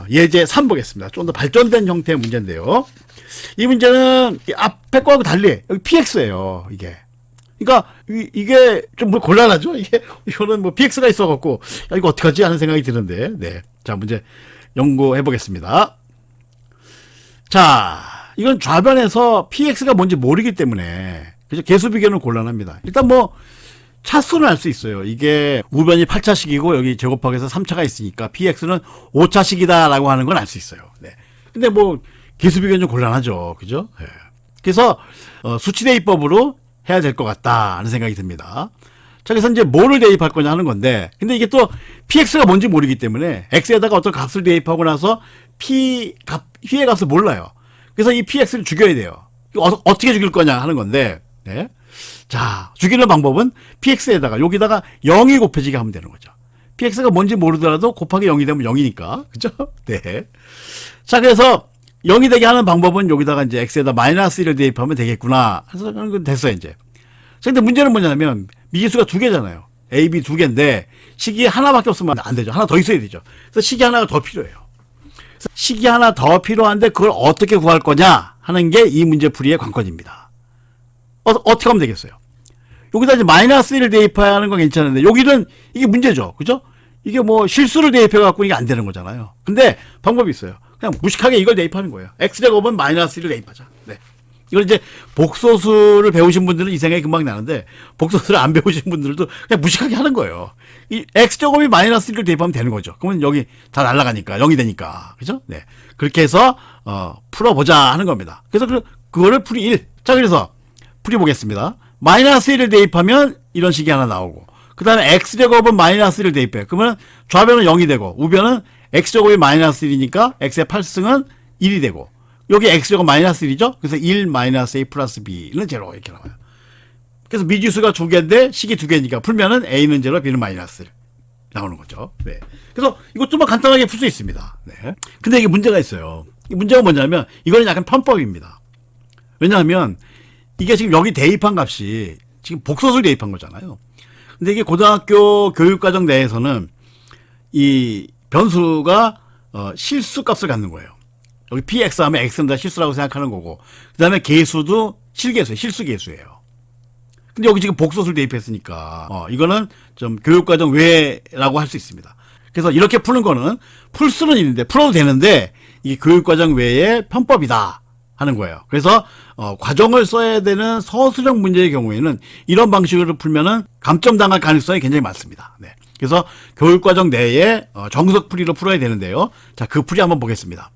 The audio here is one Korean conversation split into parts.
예제 3 보겠습니다. 좀 더 발전된 형태의 문제인데요. 이 문제는 앞에 거하고 달리 여기 PX예요. 이게. 그러니까 이게 좀 곤란하죠. 이거는 뭐 PX가 있어갖고 이거 어떡하지 하는 생각이 드는데, 네. 자, 문제 연구해 보겠습니다. 자, 이건 좌변에서 PX가 뭔지 모르기 때문에 그죠? 개수 비교는 곤란합니다. 일단 뭐 차수는 알 수 있어요. 이게 우변이 8차식이고 여기 제곱하기 해서 3차가 있으니까 PX는 5차식이다라고 하는 건 알 수 있어요. 네. 근데 뭐 개수 비교는 좀 곤란하죠. 그죠? 네. 그래서 수치 대입법으로 해야 될 것 같다 하는 생각이 듭니다. 자, 그래서 이제 뭐를 대입할 거냐 하는 건데, 근데 이게 또 PX가 뭔지 모르기 때문에 X에다가 어떤 값을 대입하고 나서 P의 값을 몰라요. 그래서 이 PX를 죽여야 돼요. 어떻게 죽일 거냐 하는 건데, 네. 자, 죽이는 방법은 PX에다가 여기다가 0이 곱해지게 하면 되는 거죠. PX가 뭔지 모르더라도 곱하기 0이 되면 0이니까. 그죠? 네. 자, 그래서 0이 되게 하는 방법은 여기다가 이제 X에다 마이너스 1을 대입하면 되겠구나. 그래서 그건 됐어요, 이제. 근데 문제는 뭐냐면 미지수가 두 개잖아요. A, B 두 개인데 식이 하나밖에 없으면 안 되죠. 하나 더 있어야 되죠. 그래서 식이 하나가 더 필요해요. 그래서 식이 하나 더 필요한데 그걸 어떻게 구할 거냐 하는 게 이 문제 풀이의 관건입니다. 어떻게 하면 되겠어요? 여기다 이제 마이너스 1을 대입하는 건 괜찮은데 여기는 이게 문제죠. 그죠? 이게 뭐 실수를 대입해갖고 이게 안 되는 거잖아요. 근데 방법이 있어요. 그냥 무식하게 이걸 대입하는 거예요. X제곱은 마이너스 1을 대입하자. 네. 이걸 이제 복소수를 배우신 분들은 이 생각이 금방 나는데 복소수를 안 배우신 분들도 그냥 무식하게 하는 거예요. 이 X제곱이 마이너스 1을 대입하면 되는 거죠. 그러면 여기 다 날아가니까 0이 되니까. 그죠? 네. 그렇게 해서 풀어보자 하는 겁니다. 그래서 그거를 풀이 1. 자, 그래서 풀이 보겠습니다. 마이너스 1을 대입하면 이런 식이 하나 나오고, 그 다음에 X제곱은 마이너스 1을 대입해요. 그러면 좌변은 0이 되고 우변은 X제곱이 마이너스 1이니까 X의 8승은 1이 되고, 여기 X제곱 마이너스 1이죠? 그래서 1 마이너스 A 플러스 B는 제로 이렇게 나와요. 그래서 미지수가 두 개인데 식이 두 개니까 풀면은 A는 제로, B는 마이너스 1 나오는 거죠. 네. 그래서 이것도만 간단하게 풀 수 있습니다. 네. 근데 이게 문제가 있어요. 이 문제가 뭐냐면 이거는 약간 편법입니다. 왜냐하면 이게 지금 여기 대입한 값이 지금 복소수를 대입한 거잖아요. 근데 이게 고등학교 교육과정 내에서는 이 변수가 실수 값을 갖는 거예요. 여기 PX 하면 X는 다 실수라고 생각하는 거고, 그 다음에 계수도 실계수예요. 실수계수예요. 근데 여기 지금 복소수를 대입했으니까 이거는 좀 교육과정 외라고 할 수 있습니다. 그래서 이렇게 푸는 거는 풀 수는 있는데, 풀어도 되는데 이게 교육과정 외의 편법이다 하는 거예요. 그래서 과정을 써야 되는 서술형 문제의 경우에는 이런 방식으로 풀면은 감점 당할 가능성이 굉장히 많습니다. 네. 그래서 교육과정 내에 정석풀이로 풀어야 되는데요. 자, 그 풀이 한번 보겠습니다.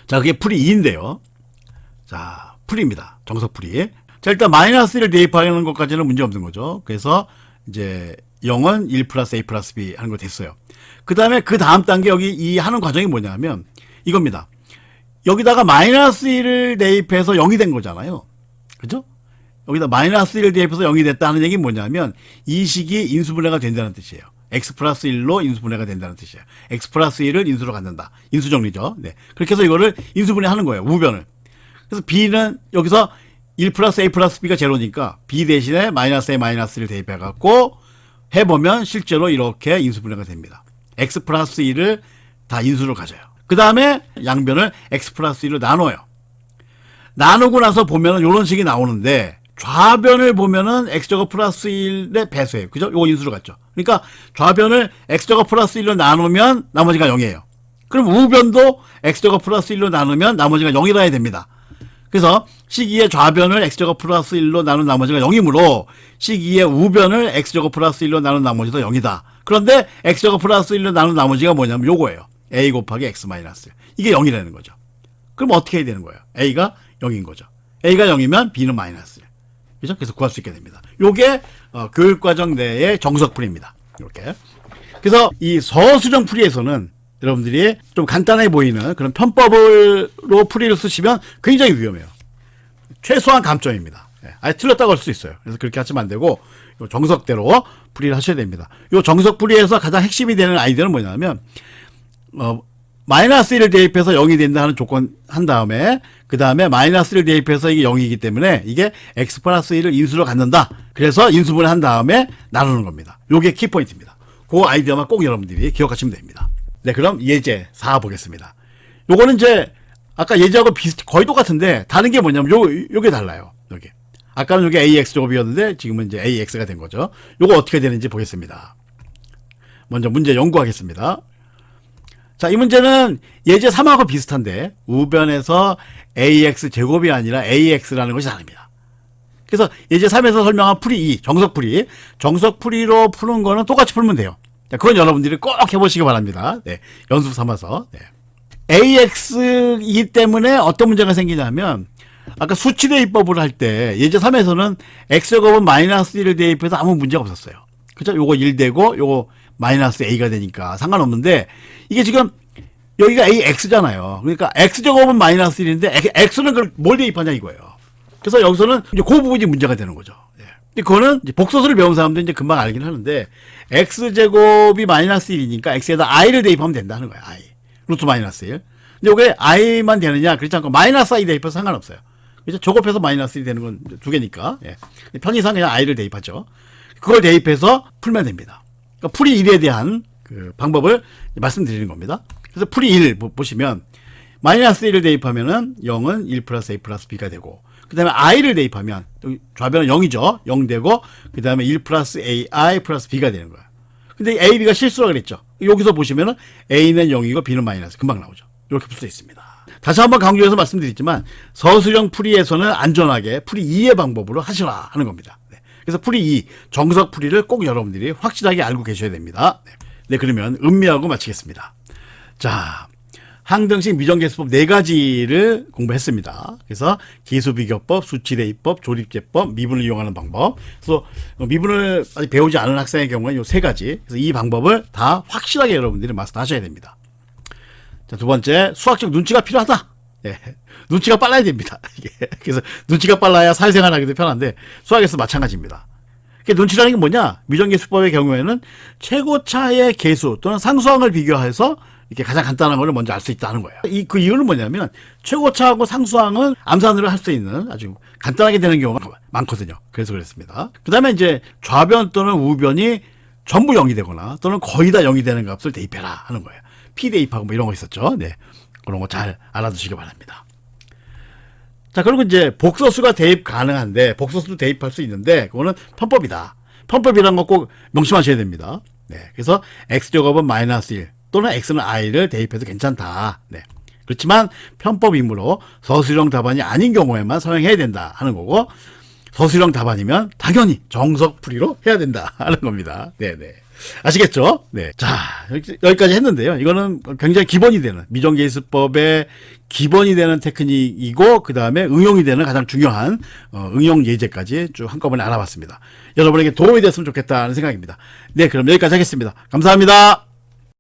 자, 그게 풀이 2인데요. 자, 풀이입니다. 정석풀이. 자, 일단 마이너스 1을 대입하는 것까지는 문제 없는 거죠. 그래서 이제 0은 1 플러스 A 플러스 B 하는 거 됐어요. 그 다음에 그 다음 단계 여기 이 하는 과정이 뭐냐면 이겁니다. 여기다가 마이너스 1을 대입해서 0이 된 거잖아요. 그죠? 여기다 마이너스 1을 대입해서 0이 됐다는 얘기는 뭐냐면 이 식이 인수분해가 된다는 뜻이에요. x 플러스 1로 인수분해가 된다는 뜻이에요. x 플러스 1을 인수로 갖는다. 인수정리죠. 네. 그렇게 해서 이거를 인수분해하는 거예요. 우변을. 그래서 b는 여기서 1 플러스 a 플러스 b가 제로니까 b 대신에 마이너스 a 마이너스 1을 대입해갖고 해보면 실제로 이렇게 인수분해가 됩니다. x 플러스 1을 다 인수로 가져요. 그 다음에 양변을 x 플러스 1로 나눠요. 나누고 나서 보면은 이런 식이 나오는데 좌변을 보면은 x제곱 플러스 1의 배수예요. 그죠? 요거 인수로 갔죠. 그러니까 좌변을 x제곱 플러스 1로 나누면 나머지가 0이에요. 그럼 우변도 x제곱 플러스 1로 나누면 나머지가 0이라 해야 됩니다. 그래서 식2의 좌변을 x제곱 플러스 1로 나눈 나머지가 0이므로 식2의 우변을 x제곱 플러스 1로 나눈 나머지도 0이다. 그런데 x제곱 플러스 1로 나눈 나머지가 뭐냐면 요거예요. a 곱하기 x 마이너스 1. 이게 0이라는 거죠. 그럼 어떻게 해야 되는 거예요? a가 0인 거죠. a가 0이면 b는 마이너스 1. 그죠? 그래서 구할 수 있게 됩니다. 요게 교육과정 내의 정석풀이입니다. 이렇게. 그래서 이 서술형 풀이에서는 여러분들이 좀 간단해 보이는 그런 편법으로 풀이를 쓰시면 굉장히 위험해요. 최소한 감점입니다. 아예 틀렸다고 할 수 있어요. 그래서 그렇게 하시면 안 되고 요 정석대로 풀이를 하셔야 됩니다. 요 정석풀이에서 가장 핵심이 되는 아이디어는 뭐냐면 마이너스 1을 대입해서 0이 된다 하는 조건 한 다음에 그 다음에 마이너스 1을 대입해서 이게 0이기 때문에 이게 x 플러스 1을 인수로 갖는다. 그래서 인수분해 한 다음에 나누는 겁니다. 요게 키포인트입니다. 그 아이디어만 꼭 여러분들이 기억하시면 됩니다. 네, 그럼 예제 4 보겠습니다. 요거는 이제 아까 예제하고 거의 똑같은데 다른 게 뭐냐면 요게 달라요. 여기. 아까는 요게 AX 제곱이었는데 지금은 이제 AX가 된 거죠. 요거 어떻게 되는지 보겠습니다. 먼저 문제 연구하겠습니다. 자, 이 문제는 예제 3하고 비슷한데 우변에서 AX 제곱이 아니라 AX라는 것이 다릅니다. 그래서 예제 3에서 설명한 풀이 2, 정석풀이. 정석풀이로 푸는 거는 똑같이 풀면 돼요. 자, 그건 여러분들이 꼭 해보시기 바랍니다. 네, 연습 삼아서. 네. AX이기 때문에 어떤 문제가 생기냐면 아까 수치 대입법을 할 때 예제 3에서는 X제곱은 마이너스 1을 대입해서 아무 문제가 없었어요. 그죠? 요거 1 되고 요거 마이너스 A가 되니까 상관없는데 이게 지금 여기가 AX잖아요. 그러니까 X제곱은 마이너스 1인데 X는 그걸 뭘 대입하냐 이거예요. 그래서 여기서는 이제 그 부분이 문제가 되는 거죠. 예. 근데 그거는 이제 복소수를 배운 사람들은 이제 금방 알긴 하는데 X제곱이 마이너스 1이니까 X에다 I를 대입하면 된다는 거예요. I. 루트 마이너스 1. 근데 이게 I만 되느냐? 그렇지 않고 마이너스 I 대입해서 상관없어요. 그죠? 저곱해서 마이너스 1이 되는 건 두 개니까. 예. 편의상 그냥 I를 대입하죠. 그걸 대입해서 풀면 됩니다. 그러니까 풀이 1에 대한 그 방법을 말씀드리는 겁니다. 그래서 풀이 1 보시면 마이너스 1을 대입하면은 0은 1 플러스 A 플러스 B가 되고 그 다음에 I를 대입하면 좌변은 0이죠. 0 되고 그 다음에 1 플러스 AI 플러스 B가 되는 거예요. 근데 A, B가 실수라 그랬죠. 여기서 보시면은 A는 0이고 B는 마이너스 금방 나오죠. 이렇게 풀 수 있습니다. 다시 한번 강조해서 말씀드리지만 서술형 풀이에서는 안전하게 풀이 2의 방법으로 하시라 하는 겁니다. 네. 그래서 풀이 2, 정석 풀이를 꼭 여러분들이 확실하게 알고 계셔야 됩니다. 네, 네, 그러면 음미하고 마치겠습니다. 자, 항등식 미정계수법 4가지를 공부했습니다. 그래서 기수비교법, 수치대입법, 조립제법, 미분을 이용하는 방법. 그래서 미분을 아직 배우지 않은 학생의 경우는 이 3가지. 그래서 이 방법을 다 확실하게 여러분들이 마스터하셔야 됩니다. 자, 두 번째, 수학적 눈치가 필요하다. 예, 눈치가 빨라야 됩니다. 그래서 눈치가 빨라야 사회생활하기도 편한데 수학에서 마찬가지입니다. 눈치라는 게 뭐냐? 미정계수법의 경우에는 최고차의 계수 또는 상수항을 비교해서 이렇게 가장 간단한 걸 먼저 알 수 있다는 거예요. 그 이유는 뭐냐면 최고차하고 상수항은 암산으로 할 수 있는 아주 간단하게 되는 경우가 많거든요. 그래서 그랬습니다. 그 다음에 이제 좌변 또는 우변이 전부 0이 되거나 또는 거의 다 0이 되는 값을 대입해라 하는 거예요. P 대입하고 뭐 이런 거 있었죠. 네, 그런 거 잘 알아두시기 바랍니다. 자, 그리고 이제 복소수가 대입 가능한데 복소수도 대입할 수 있는데 그거는 편법이다. 편법이라는 거 꼭 명심하셔야 됩니다. 네, 그래서 X제곱은 마이너스 1 또는 X는 I를 대입해도 괜찮다. 네, 그렇지만 편법이므로 서술형 답안이 아닌 경우에만 사용해야 된다 하는 거고 서술형 답안이면 당연히 정석풀이로 해야 된다 하는 겁니다. 네네. 아시겠죠? 네. 자, 여기까지 했는데요. 이거는 굉장히 기본이 되는, 미정계수법의 기본이 되는 테크닉이고, 그 다음에 응용이 되는 가장 중요한, 응용 예제까지 쭉 한꺼번에 알아봤습니다. 여러분에게 도움이 됐으면 좋겠다는 생각입니다. 네, 그럼 여기까지 하겠습니다. 감사합니다.